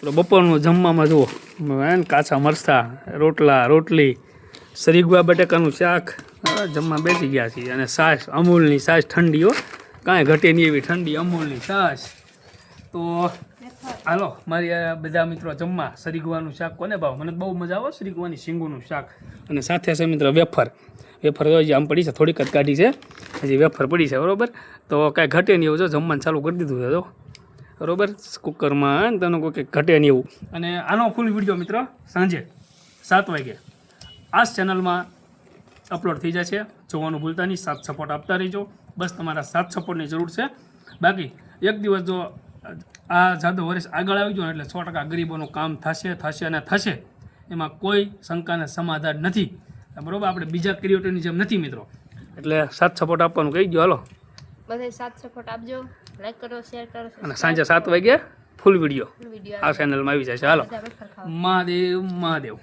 તો બપોરનું જમવામાં જુઓ કાચા મરચાં રોટલા રોટલી સરીગવા બટાકાનું શાક જમવા બેસી ગયા છીએ અને છાશ અમૂલની છાશ ઠંડી હો કાંઈ ઘટે નહીં એવી ઠંડી અમૂલની છાશ તો હાલો મારી આ બધા મિત્રો જમવા સરીગવાનું શાક કોને ભાવ મને બહુ મજા આવે સરીગવાની શીંગુનું શાક અને સાથે છે મિત્ર વેફર હજી આમ પડી છે થોડીક જ કાઢી છે હજી વેફર પડી છે બરાબર તો કાંઈ ઘટે નહીં એવું જો જમવાનું ચાલુ કરી દીધું છે જો બરાબર કુકરમાં તને કોઈ ઘટે નહીં એવું અને આનો ફૂલ વિડીયો મિત્રો સાંજે 7 વાગે આ ચેનલમાં અપલોડ થઈ જશે જોવાનું ભૂલતા નહીં સાથ સપોર્ટ આપતા રહીજો બસ તમારા સાથ સપોર્ટની જરૂર છે બાકી એક દિવસ જો આ જાદુ વર્ષ આગળ આવી ગયો એટલે 100% ગરીબોનું કામ થશે અને થશે એમાં કોઈ શંકાને સમાધાન નથી બરાબર આપણે બીજા ક્રિએટરની જેમ નથી મિત્રો એટલે સાથ સપોર્ટ આપવાનું કહી ગયો હાલો બધે સાથ સપોર્ટ આપજો લાઈક કરો શેર કરો અને સાંજે 7 વાગે ફૂલ વિડીયો આ ચેનલમાં આવી જશે હાલો મહાદેવ મહાદેવ